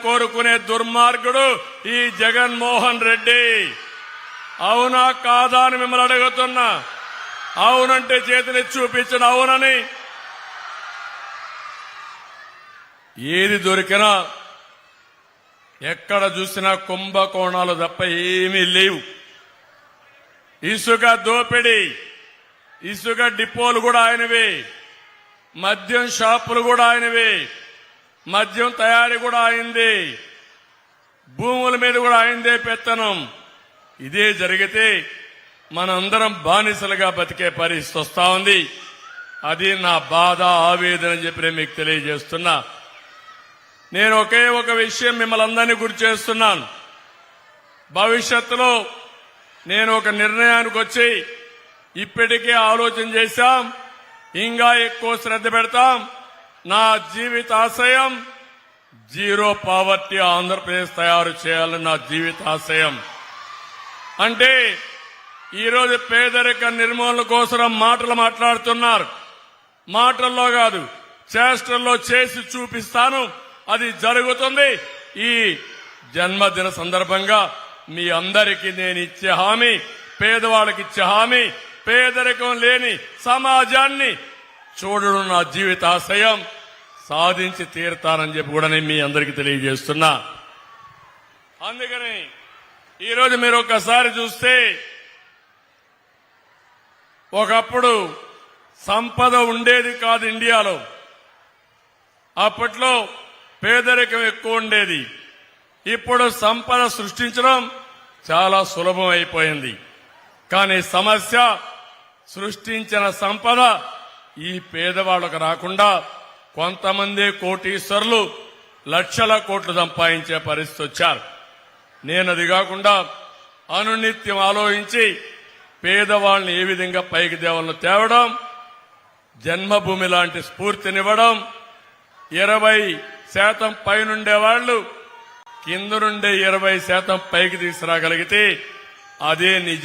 కోరుకునే దుర్మార్గుడు ఈ జగన్మోహన్ రెడ్డి. అవునా కాదా అని మిమ్మల్ని అడుగుతున్నా. అవునంటే చేతిని చూపించడం అవునని. ఏది దొరికినా ఎక్కడ చూసినా కుంభకోణాలు తప్ప ఏమీ లేవు. ఇసుక దోపిడీ, ఇసుక డిపోలు కూడా ఆయనవే, మద్యం షాపులు కూడా ఆయనవే, మద్యం తయారీ కూడా అయింది, భూముల మీద కూడా అయిందే పెత్తనం. ఇదే జరిగితే మనందరం బానిసలుగా బతికే పరిస్థితి వస్తా ఉంది. అది నా బాధ, ఆవేదన అని చెప్పి మీకు తెలియజేస్తున్నా. నేను ఒకే ఒక విషయం మిమ్మల్ని అందరినీ గుర్తు చేస్తున్నాను. భవిష్యత్తులో నేను ఒక నిర్ణయానికి వచ్చి ఇప్పటికే ఆలోచన చేశాం, ఇంకా ఎక్కువ శ్రద్ధ పెడతాం. నా జీవిత ఆశయం జీరో పావర్టీ ఆంధ్రప్రదేశ్ తయారు చేయాలని నా జీవిత ఆశయం. అంటే ఈరోజు పేదరిక నిర్మూలన కోసం మాటలు మాట్లాడుతున్నారు. మాటల్లో కాదు, చేష్టల్లో చేసి చూపిస్తాను. అది జరుగుతుంది. ఈ జన్మదిన సందర్భంగా మీ అందరికీ నేను ఇచ్చే హామీ, పేదవాళ్ళకి ఇచ్చే హామీ, పేదరికం లేని సమాజాన్ని చూడడం నా జీవితాశయం. సాధించి తీరుతానని చెప్పి కూడా నేను మీ అందరికీ తెలియజేస్తున్నా. అందుకని ఈరోజు మీరు ఒక్కసారి చూస్తే, ఒకప్పుడు సంపద ఉండేది కాదు ఇండియాలో. అప్పట్లో పేదరికం ఎక్కువ ఉండేది. ఇప్పుడు సంపద సృష్టించడం చాలా సులభం అయిపోయింది. కానీ సమస్య, సృష్టించిన సంపద ఈ పేదవాళ్లకు రాకుండా కొంతమంది కోటీశ్వరులు లక్షల కోట్లు సంపాదించే పరిస్థితి వచ్చారు. నేను అది కాకుండా అనునిత్యం ఆలోచించి పేదవాళ్ళని ఏ విధంగా పైకి తేవడం, జన్మభూమి లాంటి స్ఫూర్తినివ్వడం, 20% పైనుండే వాళ్ళు కింద నుండే 20% పైకి తీసుకురాగలిగితే అదే నిజ